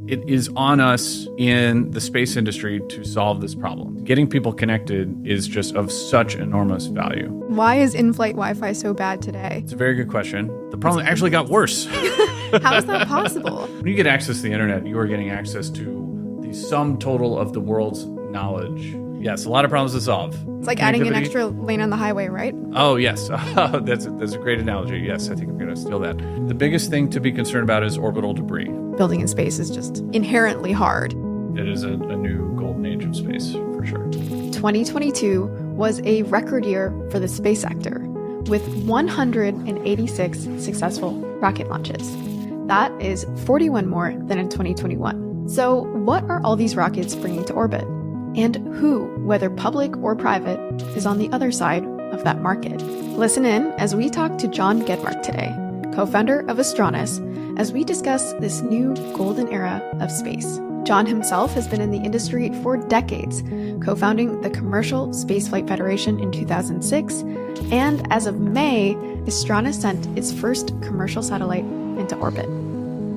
It is on us in the space industry to solve this problem. Getting people connected is just of such enormous value. Why is in-flight Wi-Fi so bad today? It's a very good question. The problem actually got worse. How is that possible? When you get access to the internet, you are getting access to the sum total of the world's knowledge. Yes, a lot of problems to solve. It's like adding an extra lane on the highway, right? Oh, yes. That's a great analogy. Yes, I think I'm going to steal that. The biggest thing to be concerned about is orbital debris. Building in space is just inherently hard. It is a new golden age of space, for sure. 2022 was a record year for the space sector, with 186 successful rocket launches. That is 41 more than in 2021. So what are all these rockets bringing to orbit? And who, whether public or private, is on the other side of that market? Listen in as we talk to John Gedmark today, co-founder of Astranis, as we discuss this new golden era of space. John himself has been in the industry for decades, co-founding the Commercial Spaceflight Federation in 2006, and as of May, Astranis sent its first commercial satellite into orbit.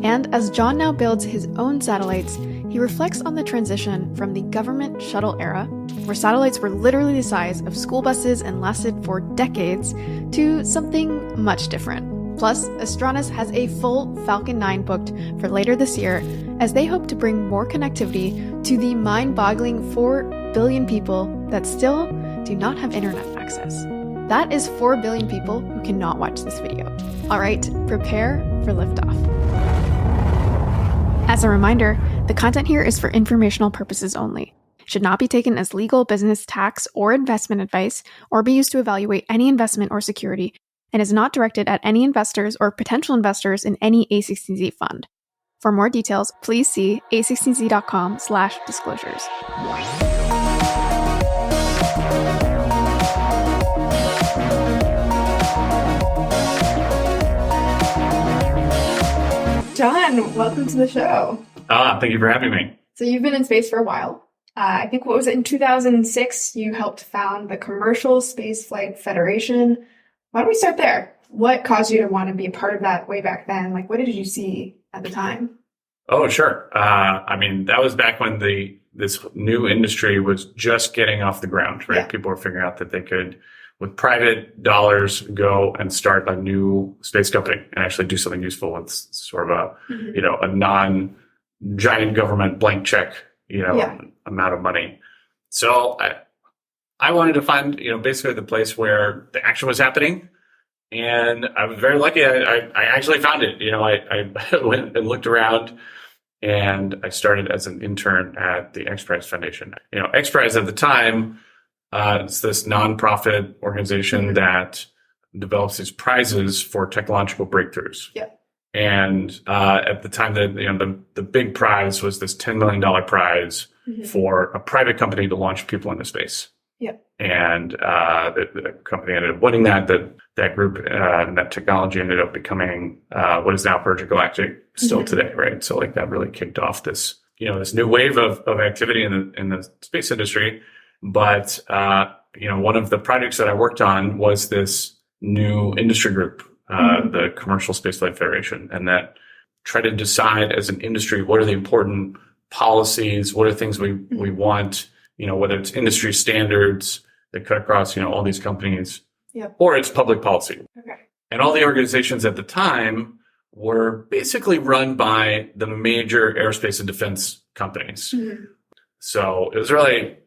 And as John now builds his own satellites, he reflects on the transition from the government shuttle era, where satellites were literally the size of school buses and lasted for decades, to something much different. Plus, Astranis has a full Falcon 9 booked for later this year, as they hope to bring more connectivity to the mind-boggling 4 billion people that still do not have internet access. That is 4 billion people who cannot watch this video. All right, prepare for liftoff. As a reminder, the content here is for informational purposes only. It should not be taken as legal, business, tax, or investment advice, or be used to evaluate any investment or security, and is not directed at any investors or potential investors in any A16Z fund. For more details, please see a16z.com/disclosures. John, welcome to the show. Thank you for having me. So you've been in space for a while. I think, what was it, in 2006, you helped found the Commercial Spaceflight Federation. Why don't we start there? What caused you to want to be a part of that way back then? Like, what did you see at the time? Oh, sure. That was back when this new industry was just getting off the ground, right? Yeah. People were figuring out that they could, with private dollars, go and start a new space company and actually do something useful with sort of a, a non-giant government blank check, amount of money. So I wanted to find, basically the place where the action was happening. And I was very lucky. I actually found it. I went and looked around, and I started as an intern at the X Prize Foundation. X Prize at the time, it's this nonprofit organization that develops these prizes for technological breakthroughs. Yeah. And at the time, the big prize was this $10 million prize for a private company to launch people into space. Yeah. And the company ended up winning that. That group and that technology ended up becoming what is now Virgin Galactic still today, right? So that really kicked off this, this new wave of activity in the space industry. But one of the projects that I worked on was this new industry group, the Commercial Spaceflight Federation, and that tried to decide as an industry what are the important policies, what are things we want. Whether it's industry standards that cut across, all these companies, or it's public policy. Okay. And all the organizations at the time were basically run by the major aerospace and defense companies. So it was really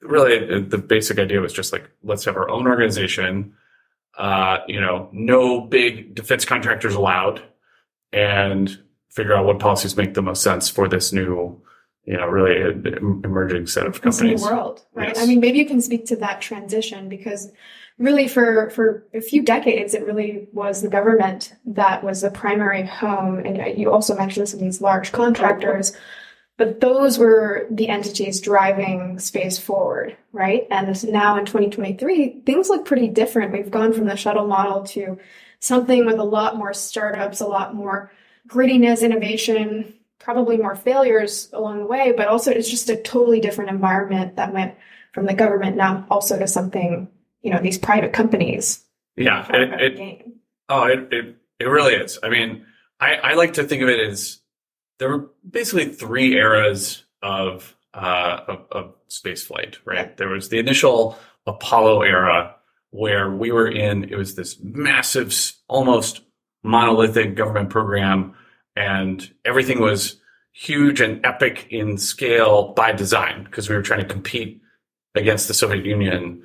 the basic idea was just let's have our own organization, no big defense contractors allowed, and figure out what policies make the most sense for this new really an emerging set of companies. New world, right? Yes. Maybe you can speak to that transition, because really for a few decades, it really was the government that was the primary home. And you also mentioned some of these large contractors, but those were the entities driving space forward, right? And now in 2023, things look pretty different. We've gone from the shuttle model to something with a lot more startups, a lot more grittiness, innovation, probably more failures along the way, but also it's just a totally different environment that went from the government now also to something, these private companies. Yeah, it really is. I like to think of it as there were basically three eras of space flight, right? Yeah. There was the initial Apollo era where we were in, it was this massive, almost monolithic government program, and everything was huge and epic in scale by design because we were trying to compete against the Soviet Union.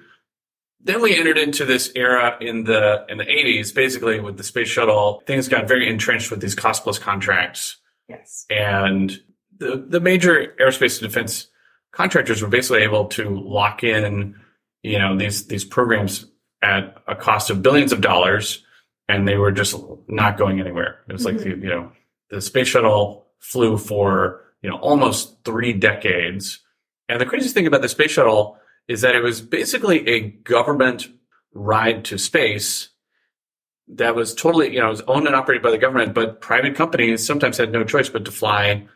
Then we entered into this era in the 80s, basically with the space shuttle. Things got very entrenched with these cost plus contracts. Yes. And the major aerospace and defense contractors were basically able to lock in, these programs at a cost of billions of dollars, and they were just not going anywhere. It was like the space shuttle flew for almost 3 decades. And the craziest thing about the space shuttle is that it was basically a government ride to space that was totally, it was owned and operated by the government, but private companies sometimes had no choice but to fly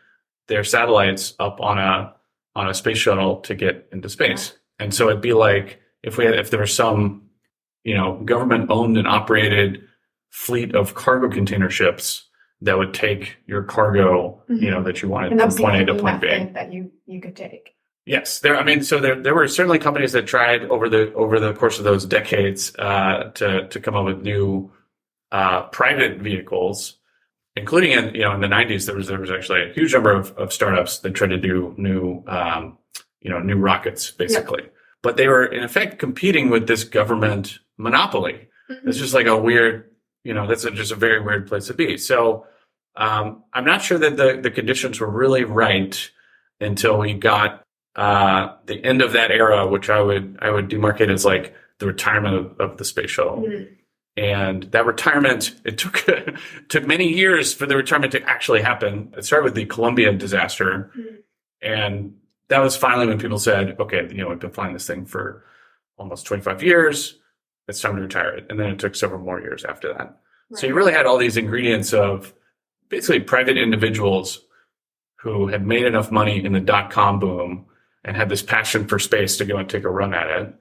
their satellites up on a space shuttle to get into space. And so it'd be like if there was some, government owned and operated fleet of cargo container ships that would take your cargo, that you wanted from point A to point B. That you could take. Yes, there were certainly companies that tried over the course of those decades to come up with new private vehicles, including in the 90s. There was actually a huge number of startups that tried to do new rockets, basically. Yep. But they were in effect competing with this government monopoly. Mm-hmm. It's just like a weird, that's just a very weird place to be. So I'm not sure that the conditions were really right until we got the end of that era, which I would demarcate as like the retirement of the space shuttle. Mm-hmm. And that retirement, it took many years for the retirement to actually happen. It started with the Columbia disaster. Mm-hmm. And that was finally when people said, okay, we've been flying this thing for almost 25 years. It's time to retire it. And then it took several more years after that. Right. So you really had all these ingredients of basically private individuals who had made enough money in the dot-com boom and had this passion for space to go and take a run at it.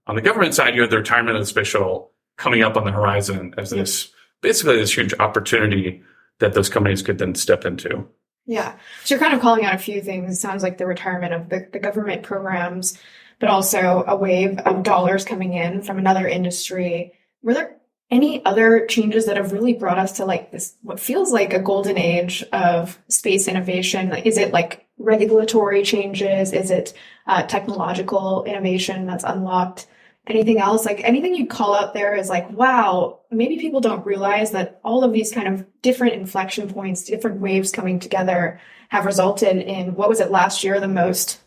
On the government side, you had the retirement of the space shuttle coming up on the horizon as this huge opportunity that those companies could then step into. Yeah. So you're kind of calling out a few things. It sounds like the retirement of the government programs, but also a wave of dollars coming in from another industry. Were there any other changes that have really brought us to like this, what feels like a golden age of space innovation? Is it like regulatory changes? Is it technological innovation that's unlocked? Anything else? Like anything you call out there is like, wow, maybe people don't realize that all of these kind of different inflection points, different waves coming together have resulted in, what was it last year, the most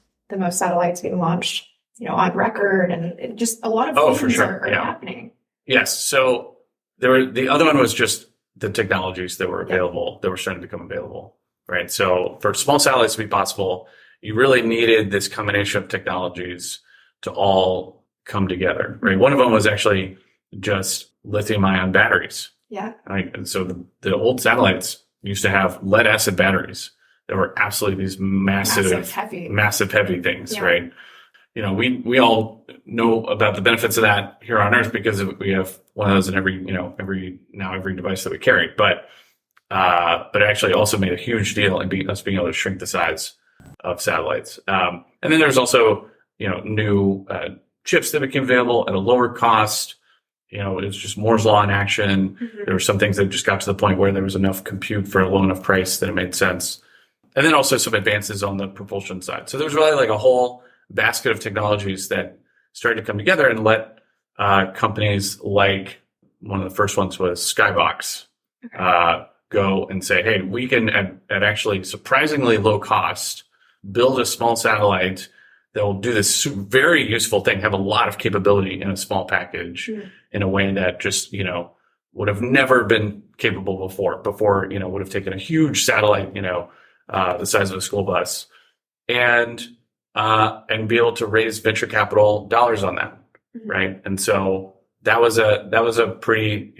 satellites being launched, on record, and just a lot of things for sure. are happening. Yes. So the other one was just the technologies that were available, that were starting to become available, right? So for small satellites to be possible, you really needed this combination of technologies to all come together, right? One of them was actually just lithium-ion batteries. Yeah. Right? And so the old satellites used to have lead acid batteries that were absolutely these massive heavy things, right? We all know about the benefits of that here on Earth because we have one of those in every device that we carry. But it actually also made a huge deal in us being able to shrink the size of satellites. And then there's also, new chips that became available at a lower cost. It was just Moore's Law in action. Mm-hmm. There were some things that just got to the point where there was enough compute for a low enough price that it made sense. And then also some advances on the propulsion side. So there's really like a whole basket of technologies that started to come together and let companies like, one of the first ones was Skybox, go and say, hey, we can at actually surprisingly low cost build a small satellite that will do this very useful thing, have a lot of capability in a small package in a way that just, would have never been capable before, would have taken a huge satellite, the size of a school bus, and be able to raise venture capital dollars on that. Mm-hmm. Right. And so that was a pretty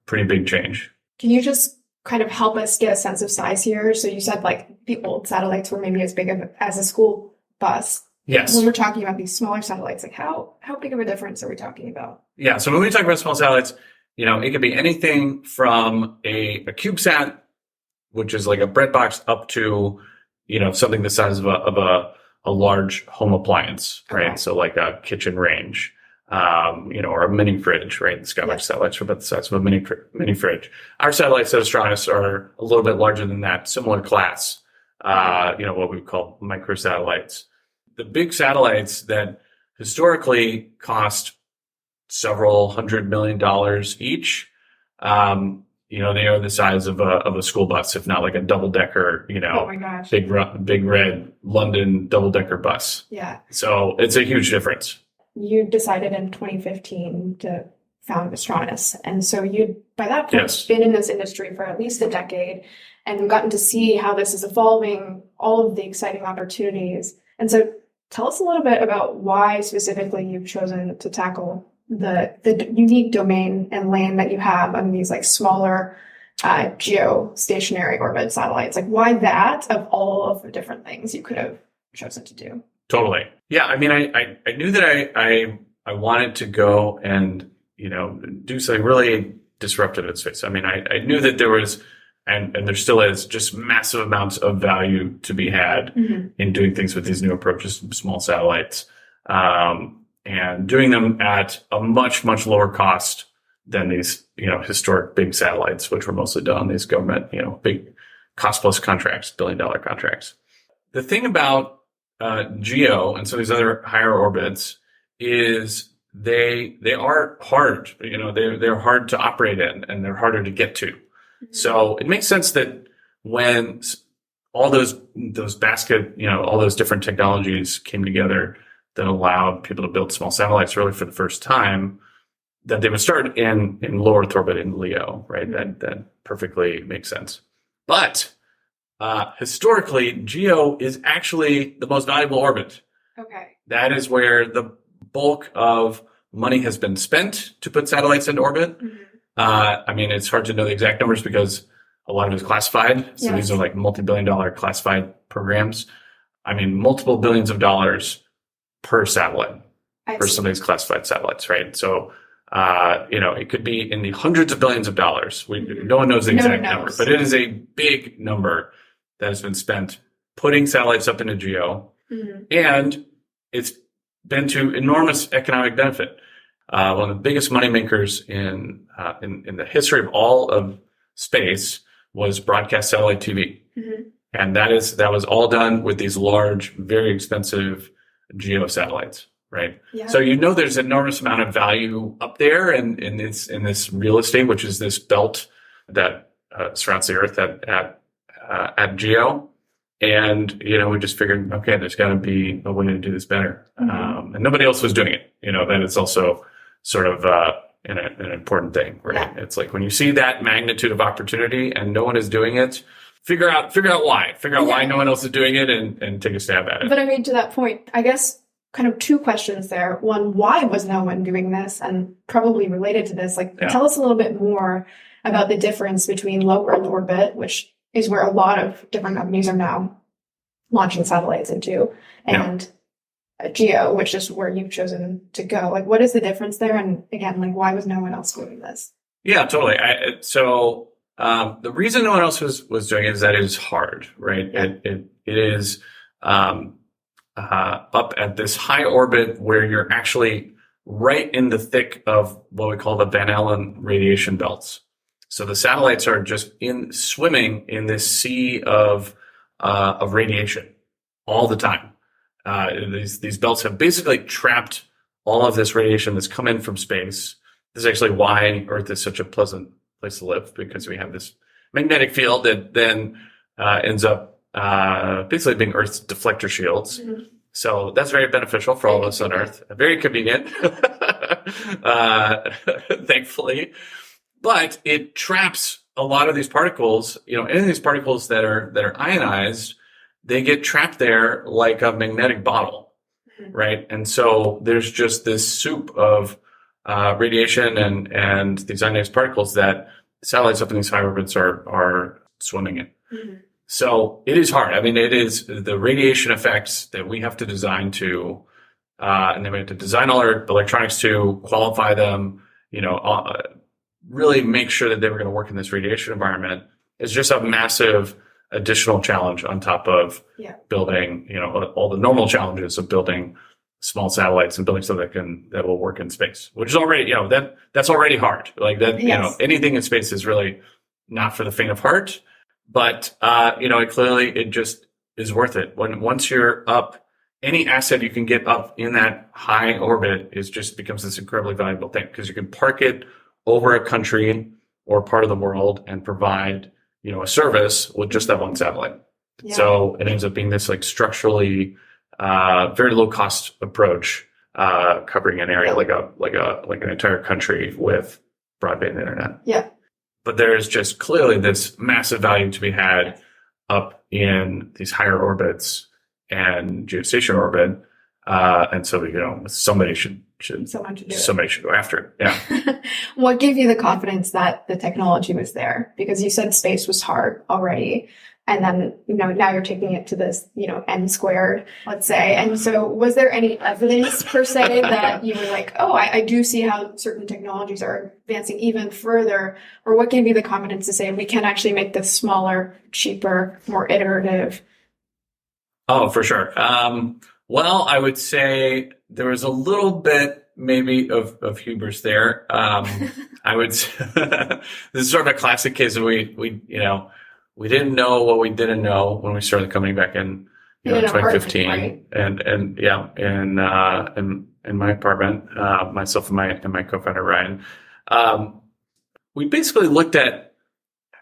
big change. Can you just kind of help us get a sense of size here? So you said like the old satellites were maybe as big as a school bus. Yes. When we're talking about these smaller satellites, like how big of a difference are we talking about? Yeah. So when we talk about small satellites, it could be anything from a CubeSat which is like a breadbox, up to, something the size of a large home appliance, right? Okay. So like a kitchen range, or a mini fridge, right? The Skybox satellites are about the size of a mini fridge. Our satellites at Astranis are a little bit larger than that, similar class, what we call microsatellites. The big satellites that historically cost several $100 million each, they are the size of a school bus, if not like a double decker, Oh my gosh. big red London double decker bus. Yeah. So it's a huge difference. You decided in 2015 to found Astranis. And so you'd, by that point, been in this industry for at least a decade and gotten to see how this is evolving, all of the exciting opportunities. And so tell us a little bit about why specifically you've chosen to tackle the unique domain and lane that you have on these like smaller geostationary orbit satellites. Like why that of all of the different things you could have chosen to do? Totally. Yeah. I mean, I knew that I wanted to go and, do something really disruptive in space. I mean, I knew that there was, and there still is, just massive amounts of value to be had in doing things with these new approaches to small satellites, and doing them at a much, much lower cost than these, historic big satellites, which were mostly done on these government, big cost plus contracts, $1 billion contracts. The thing about GEO and some of these other higher orbits is they are hard, they're hard to operate in and they're harder to get to. So it makes sense that when all those basket, all those different technologies came together that allowed people to build small satellites really for the first time, that they would start in low Earth orbit in LEO, right? That perfectly makes sense. But historically, GEO is actually the most valuable orbit. Okay. That is where the bulk of money has been spent to put satellites into orbit. I mean, it's hard to know the exact numbers because a lot of it is classified. So these are like multi-billion-dollar classified programs. I mean, multiple billions of dollars per satellite for some of these classified satellites, right? So, it could be in the hundreds of billions of dollars. No one knows the exact number, but it is a big number that has been spent putting satellites up into GEO, and it's been to enormous economic benefit. One of the biggest moneymakers in the history of all of space was broadcast satellite TV, and that was all done with these large, very expensive GEO satellites, right? Yeah. So there's an enormous amount of value up there in this real estate, which is this belt that surrounds the Earth at GEO. And, we just figured, okay, there's got to be a way to do this better. And nobody else was doing it, then it's also sort of an important thing, right? Yeah. It's like when you see that magnitude of opportunity and no one is doing it, figure out why. Figure out why no one else is doing it and take a stab at it. But I mean, to that point, I guess kind of two questions there. One, why was no one doing this? And probably related to this, tell us a little bit more about the difference between low Earth orbit, which is where a lot of different companies are now launching satellites into, and GEO, which is where you've chosen to go. Like, what is the difference there? And again, why was no one else doing this? Yeah, totally. The reason no one else was doing it is that it is hard, right? Yeah. It is up at this high orbit where you're actually right in the thick of what we call the Van Allen radiation belts. So the satellites are just swimming in this sea of radiation all the time. These belts have basically trapped all of this radiation that's come in from space. This is actually why Earth is such a pleasant place to live, because we have this magnetic field that then ends up basically being Earth's deflector shields. So that's very beneficial for all of us on Earth. Very convenient, thankfully. But it traps a lot of these particles. Any of these particles that are ionized, they get trapped there like a magnetic bottle, right? And so there's just this soup of radiation and these ionized particles that satellites up in these high orbits are swimming in. So it is hard. I mean, it is the radiation effects that we have to design to, and then we have to design all our electronics to qualify them, really make sure that they were going to work in this radiation environment. is just a massive additional challenge on top of building, all the normal challenges of building small satellites and building stuff that will work in space, which is already, that's already hard. Like that, anything in space is really not for the faint of heart, but, it just is worth it. Once you're up, any asset you can get up in that high orbit becomes this incredibly valuable thing, because you can park it over a country or part of the world and provide, a service with just that one satellite. Yeah. So it ends up being this like structurally, very low cost approach, covering an area like an entire country with broadband internet. Yeah. But there's just clearly this massive value to be had up in these higher orbits and geostationary orbit. And so, somebody should go after it. Yeah. What gave you the confidence that the technology was there? Because you said space was hard already. And then, now you're taking it to this, n squared, let's say. And so was there any evidence per se that you were like, oh, I do see how certain technologies are advancing even further? Or what gave you the confidence to say we can actually make this smaller, cheaper, more iterative? Oh, for sure. Well, I would say there was a little bit maybe of hubris there. I would say this is sort of a classic case of we didn't know what we didn't know when we started the company back in 2015, right? and in my apartment, myself and my co-founder Ryan, we basically looked at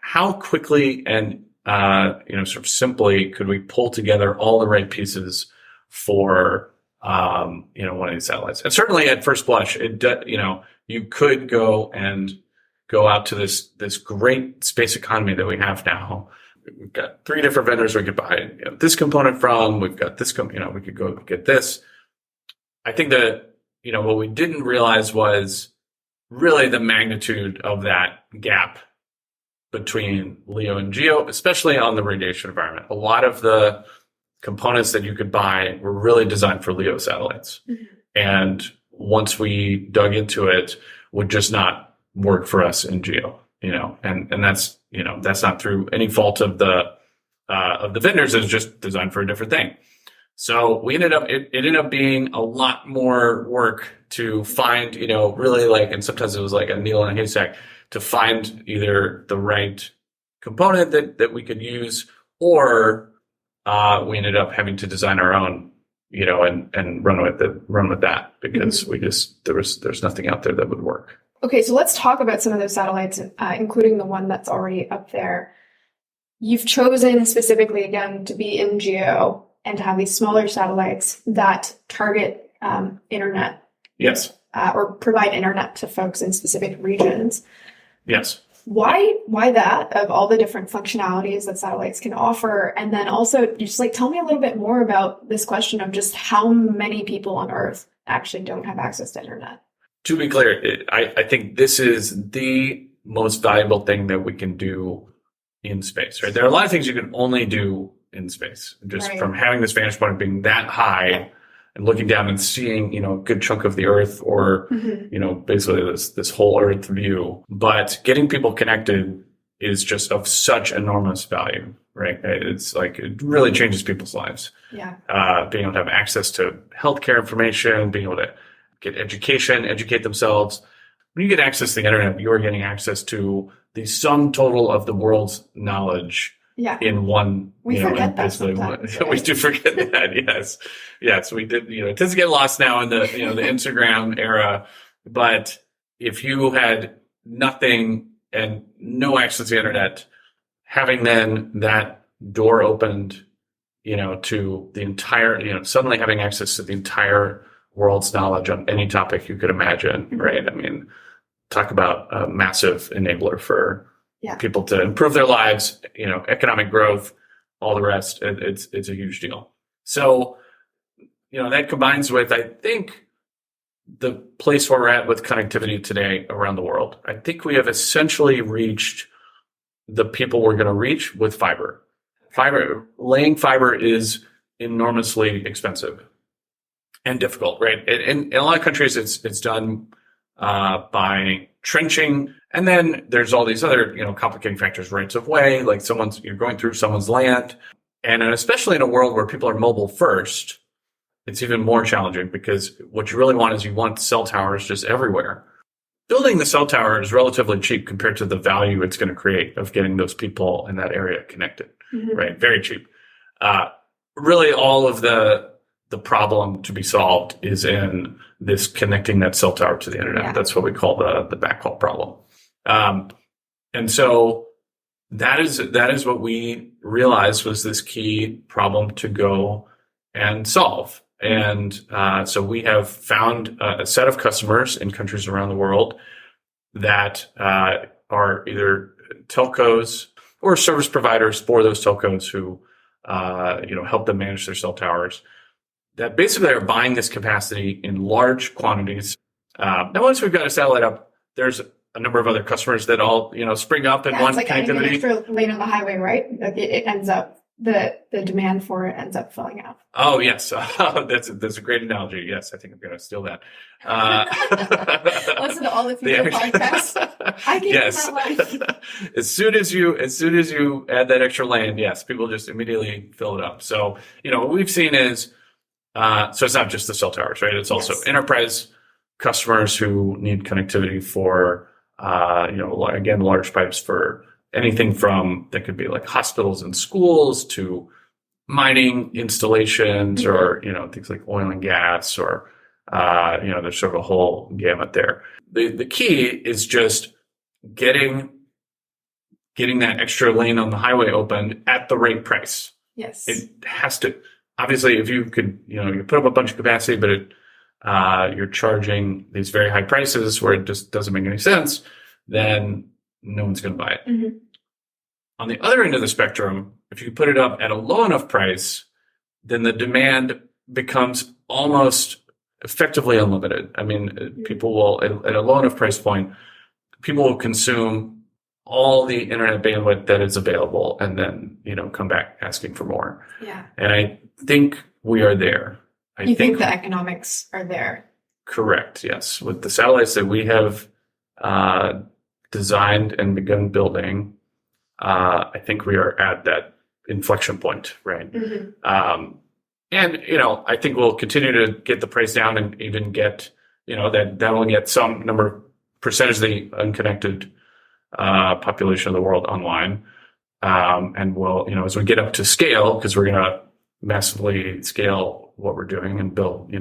how quickly and sort of simply could we pull together all the right pieces for one of these satellites. And certainly at first blush, you could go out to this great space economy that we have now. We've got 3 different vendors we could buy this component from. We've got this, we could go get this. I think that, what we didn't realize was really the magnitude of that gap between LEO and GEO, especially on the radiation environment. A lot of the components that you could buy were really designed for LEO satellites. Mm-hmm. And once we dug into it, would just not work for us in GEO, and that's not through any fault of the vendors. It's just designed for a different thing. So it ended up being a lot more work to find, really and sometimes it was like a needle in a haystack to find either the right component that we could use, or we ended up having to design our own, and run with that, because mm-hmm. there's nothing out there that would work. Okay, so let's talk about some of those satellites, including the one that's already up there. You've chosen specifically, again, to be in GEO and to have these smaller satellites that target internet. Yes. Or provide internet to folks in specific regions. Yes. Why that, of all the different functionalities that satellites can offer? And then also just tell me a little bit more about this question of just how many people on Earth actually don't have access to internet. To be clear, I think this is the most valuable thing that we can do in space, right? There are a lot of things you can only do in space, just right. From having this vantage point of being that high and looking down and seeing, a good chunk of the Earth, or, mm-hmm. Basically this whole Earth view. But getting people connected is just of such enormous value, right? It's it really changes people's lives. Yeah. Being able to have access to healthcare information, being able to get education, educate themselves. When you get access to the internet, you're getting access to the sum total of the world's knowledge in one. We forget that sometimes. We do forget that. Yes, we did. It tends to get lost now in the the Instagram era. But if you had nothing and no access to the internet, having then that door opened, to the entire, suddenly having access to the entire world's knowledge on any topic you could imagine, right? I mean, talk about a massive enabler for people to improve their lives, economic growth, all the rest. It's a huge deal. So, that combines with, I think, the place where we're at with connectivity today around the world. I think we have essentially reached the people we're going to reach with fiber. Laying fiber is enormously expensive and difficult, right? In a lot of countries, it's done by trenching. And then there's all these other, complicating factors, rights of way, like you're going through someone's land. And especially in a world where people are mobile first, it's even more challenging because what you really want is you want cell towers just everywhere. Building the cell tower is relatively cheap compared to the value it's going to create of getting those people in that area connected, right? Very cheap. Really, all of the problem to be solved is in this connecting that cell tower to the internet. Yeah. That's what we call the backhaul problem. And so that is what we realized was this key problem to go and solve. And so we have found a set of customers in countries around the world that are either telcos or service providers for those telcos who help them manage their cell towers, that basically are buying this capacity in large quantities. Now, once we've got a satellite up, there's a number of other customers that all spring up and want connectivity. It's like an extra lane on the highway, right? Like it ends up. The demand for it ends up filling out. Oh, yes. That's a great analogy. Yes, I think I'm going to steal that. Listen to all the future podcasts. I gave yes. my life. As soon as you add that extra lane, yes, people just immediately fill it up. So, what we've seen is, so it's not just the cell towers, right? It's also enterprise customers who need connectivity for, again, large pipes for anything from that could be like hospitals and schools to mining installations or, things like oil and gas or, there's sort of a whole gamut there. The key is just getting that extra lane on the highway opened at the right price. Yes. It has to, obviously, if you could, you put up a bunch of capacity, but you're charging these very high prices where it just doesn't make any sense, then no one's going to buy it. Mm-hmm. On the other end of the spectrum, if you put it up at a low enough price, then the demand becomes almost effectively unlimited. I mean, people will, at a low enough price point, people will consume all the internet bandwidth that is available and then, come back asking for more. Yeah. And I think we are there. You think the economics are there? Correct. Yes. With the satellites that we have designed and begun building, I think we are at that inflection point, right? Mm-hmm. And I think we'll continue to get the price down and even get, that will get some percentage of the unconnected population of the world online. And we'll, as we get up to scale, because we're going to massively scale what we're doing and build,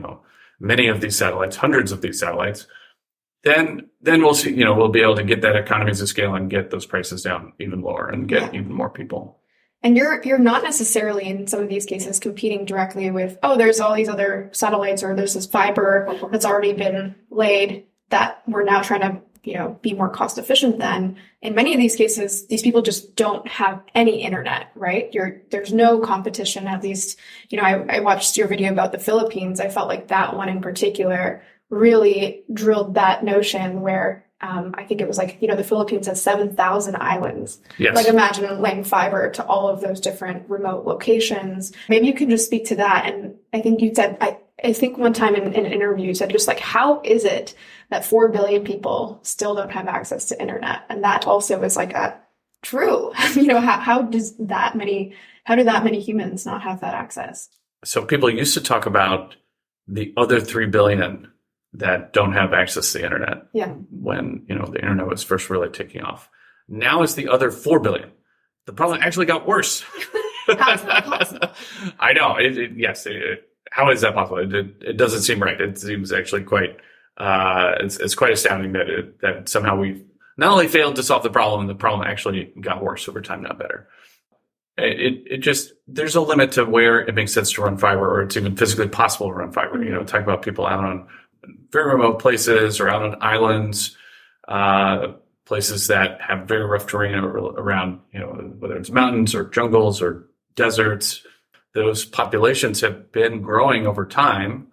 many of these satellites, hundreds of these satellites, then we'll see, we'll be able to get that economies of scale and get those prices down even lower and get even more people. And you're not necessarily in some of these cases competing directly with, there's all these other satellites or there's this fiber that's already been laid that we're now trying to, be more cost efficient than. In many of these cases, these people just don't have any internet, right? There's no competition, at least, I watched your video about the Philippines. I felt like that one in particular really drilled that notion where I think it was like, the Philippines has 7,000 islands. Yes. Like imagine laying fiber to all of those different remote locations. Maybe you can just speak to that. And I think you said, I think one time in an interview you said just like, how is it that 4 billion people still don't have access to internet? And that also is like true. How do that many humans not have that access? So people used to talk about the other 3 billion that don't have access to the internet. Yeah. When, the internet was first really taking off. Now it's the other 4 billion. The problem actually got worse. How is that possible? I know. Yes. How is that possible? It doesn't seem right. It seems actually quite, it's quite astounding that somehow we've not only failed to solve the problem actually got worse over time, not better. It just, there's a limit to where it makes sense to run fiber or it's even physically possible to run fiber. Mm-hmm. Talk about people out on very remote places or out on islands, places that have very rough terrain around, whether it's mountains or jungles or deserts. Those populations have been growing over time,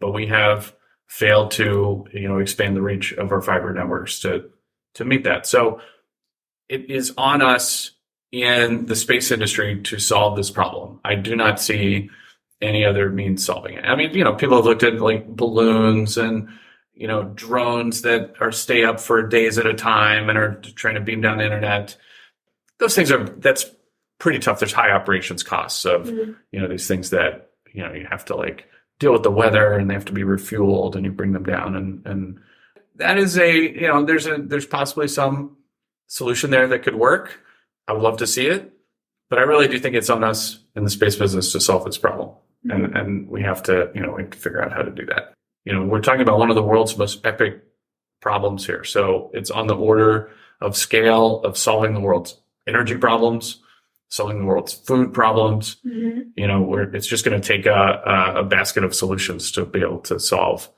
but we have failed to, expand the reach of our fiber networks to meet that. So it is on us in the space industry to solve this problem. I do not see any other means solving it. I mean, people have looked at like balloons and drones that stay up for days at a time and are trying to beam down the internet. Those things that's pretty tough. There's high operations costs of, these things that, you have to like deal with the weather and they have to be refueled and you bring them down. And that is there's possibly some solution there that could work. I would love to see it, but I really do think it's on us in the space business to solve this problem. And we have to figure out how to do that. We're talking about one of the world's most epic problems here. So it's on the order of scale of solving the world's energy problems, solving the world's food problems. Where it's just going to take a basket of solutions to be able to solve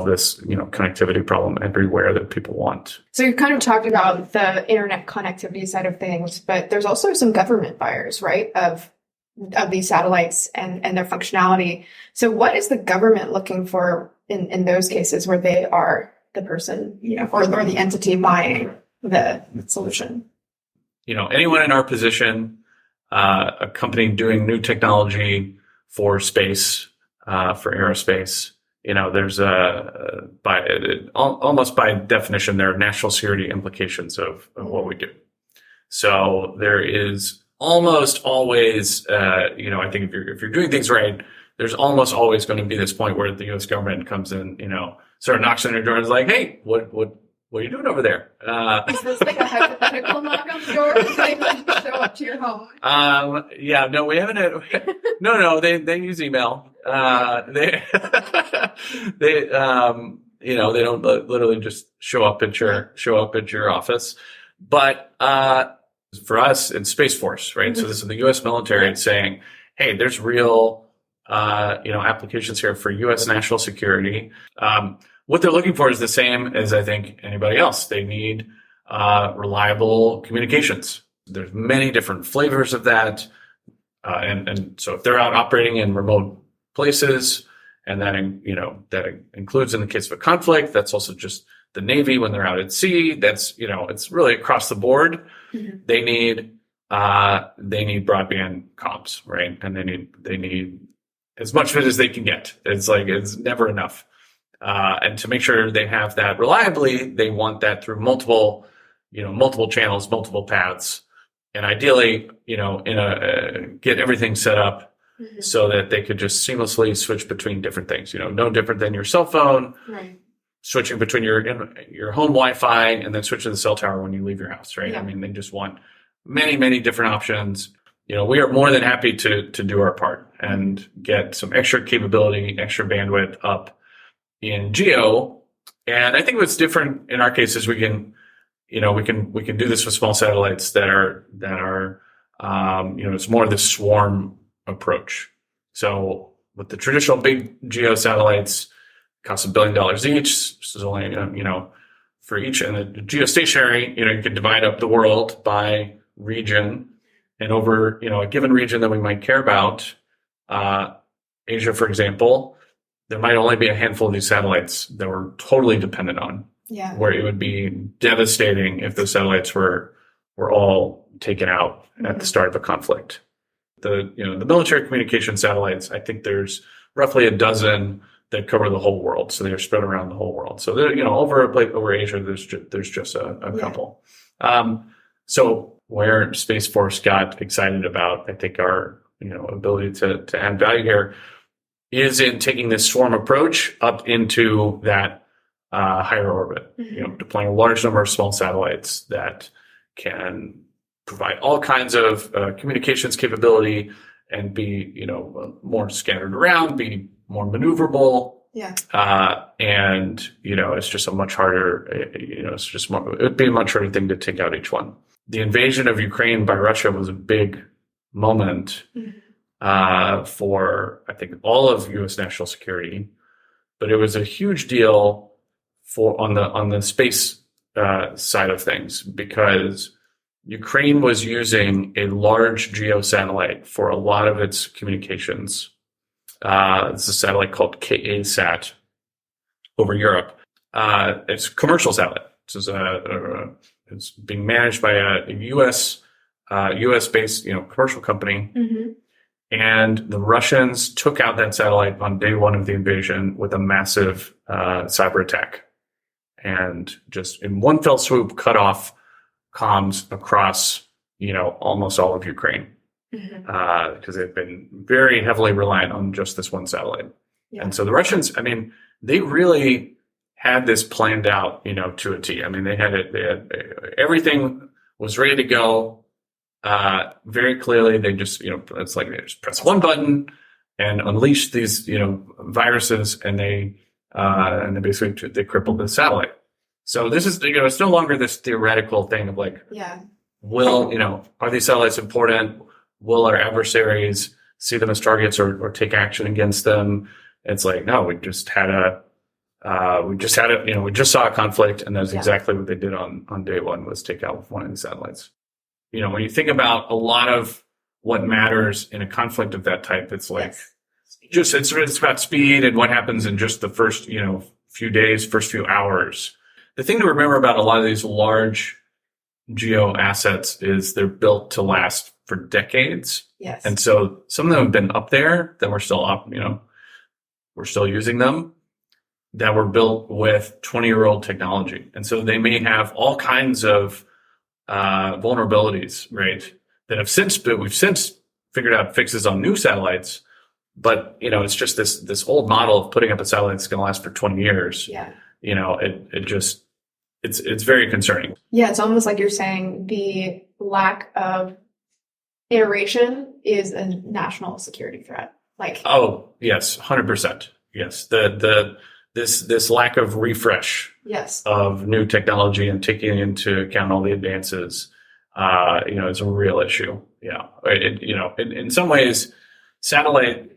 this, connectivity problem everywhere that people want. So you kind of talked about the internet connectivity side of things, but there's also some government buyers, right, of these satellites and their functionality. So what is the government looking for in those cases where they are the person, or the entity buying the solution? Anyone in our position, a company doing new technology for space, for aerospace, there's almost by definition, there are national security implications of what we do. So there is almost always, I think if you're doing things right, there's almost always going to be this point where the U.S. government comes in, sort of knocks on your door and is like, "Hey, what are you doing over there?" Is this like a hypothetical knock on the door? They show up to your home? Yeah, no, we haven't. No, they use email. They don't literally just show up at your office, but for us, it's Space Force, right? So this is the U.S. military saying, "Hey, there's real, applications here for U.S. national security." What they're looking for is the same as I think anybody else. They need reliable communications. There's many different flavors of that, and so if they're out operating in remote places, and that includes in the case of a conflict, that's also just the Navy when they're out at sea. That's it's really across the board. They need broadband comms, right? And they need as much of it as they can get. It's never enough. And to make sure they have that reliably, they want that through multiple channels, multiple paths, and ideally, get everything set up so that they could just seamlessly switch between different things. No different than your cell phone, right? Switching between your home Wi-Fi and then switching to the cell tower when you leave your house, right? Yeah. I mean, they just want many, many different options. We are more than happy to do our part and get some extra capability, extra bandwidth up in geo. And I think what's different in our case is we can do this with small satellites that are it's more of the swarm approach. So with the traditional big geo satellites, costs $1 billion each. This is only for each, and the geostationary, you can divide up the world by region, and over a given region that we might care about, Asia, for example, there might only be a handful of these satellites that we're totally dependent on. Yeah. Where it would be devastating if the satellites were all taken out at the start of a conflict. The military communication satellites, I think there's roughly a dozen that cover the whole world, so they're spread around the whole world. So over Asia, there's just a couple. So where Space Force got excited about, I think, our ability to add value here is in taking this swarm approach up into that higher orbit. Deploying a large number of small satellites that can provide all kinds of communications capability and be more scattered around, be more maneuverable. Yeah. And it's just a much harder. It would be a much harder thing to take out each one. The invasion of Ukraine by Russia was a big moment for, I think, all of U.S. national security, but it was a huge deal on the space side of things, because Ukraine was using a large geosatellite for a lot of its communications. It's a satellite called KA-SAT over Europe. It's a commercial satellite. It's being managed by a U.S. based commercial company, And the Russians took out that satellite on day one of the invasion with a massive cyber attack, and just in one fell swoop cut off comms across, almost all of Ukraine, because they've been very heavily reliant on just this one satellite. Yeah. And so the Russians, they really had this planned out, to a T. They had everything was ready to go. Very clearly, they just, it's like they just press one button and unleash these, viruses, and they basically they crippled the satellite. So this is, it's no longer this theoretical thing of like, are these satellites important? Will our adversaries see them as targets or take action against them? It's like, no, we just saw a conflict, and that's exactly what they did on day one, was take out one of the satellites. When you think about a lot of what matters in a conflict of that type, it's like it's about speed and what happens in just the first, few days, first few hours. The thing to remember about a lot of these large geo assets is they're built to last for decades. Yes. And so some of them have been up there that we're still we're still using them, that were built with 20-year-old technology. And so they may have all kinds of vulnerabilities, right? That we've since figured out fixes on new satellites, but it's just this old model of putting up a satellite that's going to last for 20 years. Yeah. It's very concerning. Yeah, it's almost like you're saying the lack of iteration is a national security threat. Oh yes, 100%. Yes, this lack of refresh. Yes. Of new technology and taking into account all the advances, is a real issue. Yeah. In some ways, satellite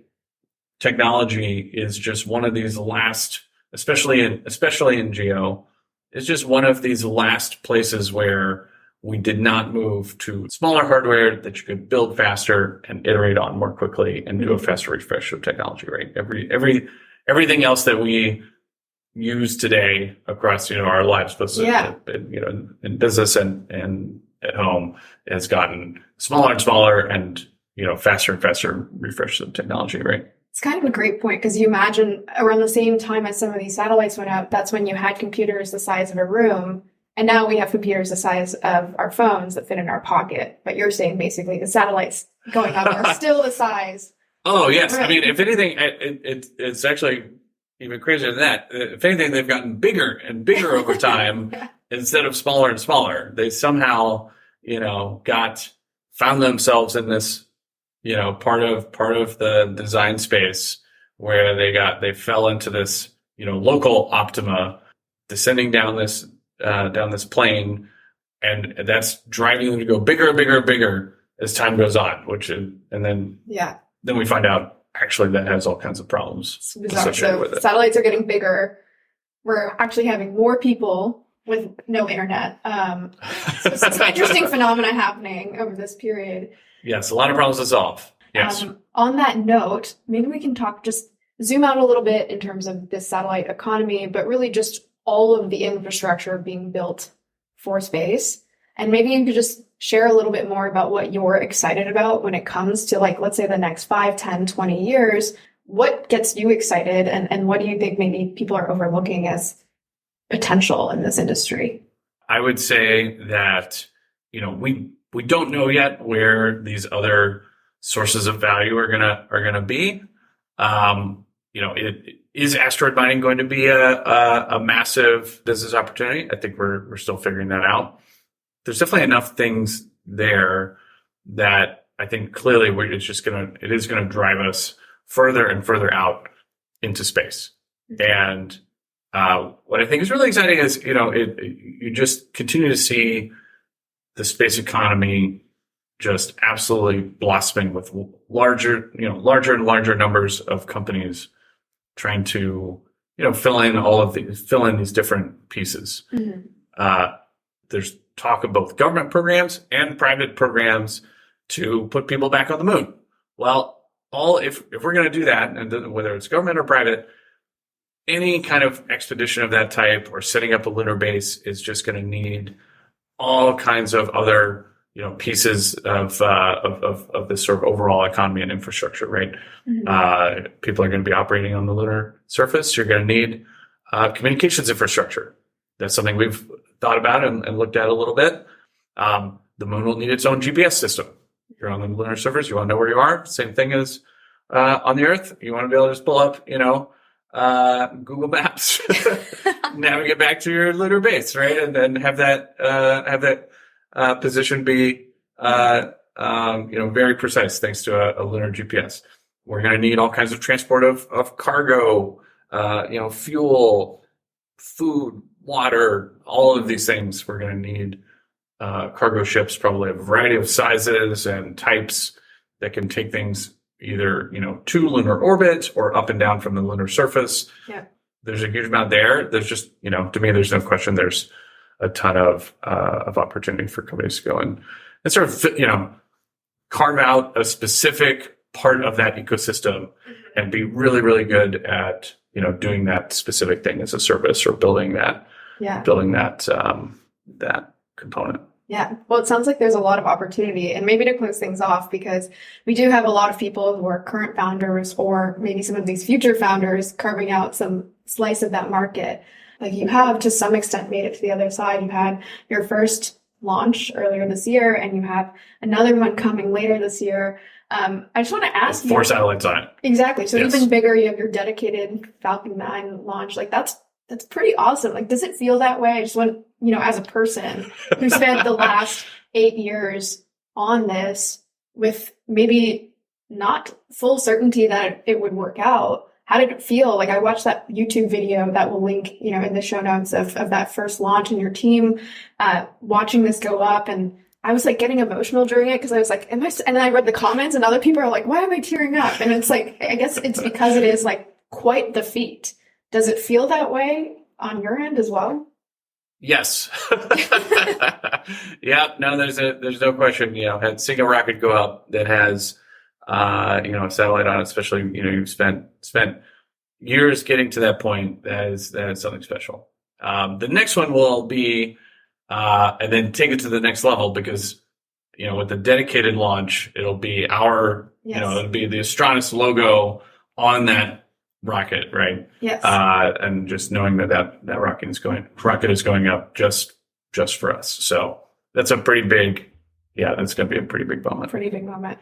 technology is just one of these last, especially in geo, is just one of these last places where we did not move to smaller hardware that you could build faster and iterate on more quickly and do a faster refresh of technology, right? Everything else that we use today across our lives, both in business and at home, has gotten smaller and smaller, and faster and faster refresh of technology, right? It's kind of a great point, because you imagine around the same time as some of these satellites went out, that's when you had computers the size of a room, and now we have computers the size of our phones that fit in our pocket. But you're saying basically the satellites going up are still the size. Oh yes, right. If anything, it's actually even crazier than that. If anything, they've gotten bigger and bigger over time instead of smaller and smaller. They somehow, found themselves in this, part of the design space where they fell into this, local optima, descending down this plane, and that's driving them to go bigger and bigger and bigger as time goes on. Then we find out, actually, that has all kinds of problems associated with it. Satellites are getting bigger. We're actually having more people with no internet. So it's an interesting phenomena happening over this period. Yes, a lot of problems to solve. Yes. On that note, maybe we can just zoom out a little bit in terms of this satellite economy, but really just all of the infrastructure being built for space. And maybe you could just share a little bit more about what you're excited about when it comes to, let's say the next 5, 10, 20 years. What gets you excited, and what do you think maybe people are overlooking as potential in this industry? I would say that, we don't know yet where these other sources of value are gonna be. Is asteroid mining going to be a massive business opportunity? I think we're still figuring that out. There's definitely enough things there that I think clearly it is gonna drive us further and further out into space. And what I think is really exciting is you just continue to see the space economy just absolutely blossoming with larger and larger numbers of companies trying to fill in these different pieces. There's talk of both government programs and private programs to put people back on the moon. Well, if we're going to do that, and whether it's government or private, any kind of expedition of that type or setting up a lunar base is just going to need all kinds of other pieces of this sort of overall economy and infrastructure, right? People are going to be operating on the lunar surface. You're going to need communications infrastructure. That's something we've thought about and looked at a little bit. The moon will need its own GPS system. You're on the lunar surface. You want to know where you are. Same thing as on the Earth. You want to be able to just pull up, Google Maps, navigate back to your lunar base, right? And then have that position be, very precise thanks to a lunar GPS. We're going to need all kinds of transport of cargo, fuel, food, water, all of these things. We're going to need cargo ships, probably a variety of sizes and types that can take things either, to lunar orbit or up and down from the lunar surface. Yeah. There's a huge amount there. There's just, to me, there's no question there's a ton of opportunity for companies to go and sort of, carve out a specific part of that ecosystem and be really, really good at, doing that specific thing as a service or building that component. Yeah. Well, it sounds like there's a lot of opportunity. And maybe to close things off, because we do have a lot of people who are current founders or maybe some of these future founders carving out some slice of that market. Like you have to some extent made it to the other side. You had your first launch earlier this year and you have another one coming later this year. I just want to ask you. 4 satellites on it. Exactly. So yes. Even bigger, you have your dedicated Falcon 9 launch. Like that's pretty awesome. Like, does it feel that way? I just want, as a person who spent the last 8 years on this with maybe not full certainty that it would work out. How did it feel? Like I watched that YouTube video that will link, in the show notes of that first launch and your team, watching this go up. And I was like getting emotional during it because I was like, and then I read the comments and other people are like, why am I tearing up? And it's like, I guess it's because it is like quite the feat. Does it feel that way on your end as well? Yes. Yeah. No, there's no question. Had seeing a rocket go up that has, a satellite on it, especially, you've spent years getting to that point. That is something special. The next one will be, and then take it to the next level because, with the dedicated launch, it'll be it'll be the Astranis logo on that rocket, right? Yes. And just knowing that rocket is going up just for us. So that's that's going to be a pretty big moment. Pretty big moment.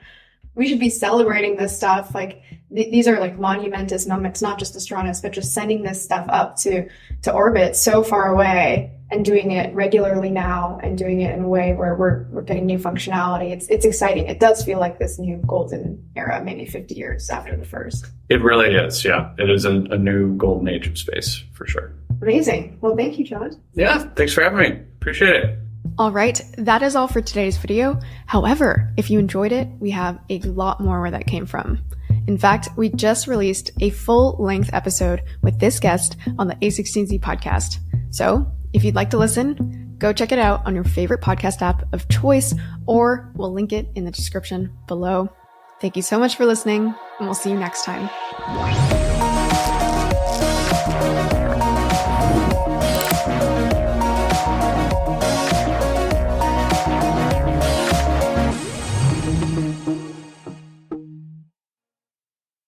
We should be celebrating this stuff. Like these are like monumentous moments, not just Astranis, but just sending this stuff up to orbit so far away and doing it regularly now and doing it in a way where we're getting new functionality. It's exciting. It does feel like this new golden era, maybe 50 years after the first. It really is. Yeah. It is a new golden age of space for sure. Amazing. Well, thank you, John. Yeah. Thanks for having me. Appreciate it. All right, that is all for today's video. However, if you enjoyed it, we have a lot more where that came from. In fact, we just released a full-length episode with this guest on the A16Z podcast. So if you'd like to listen, go check it out on your favorite podcast app of choice, or we'll link it in the description below. Thank you so much for listening, and we'll see you next time.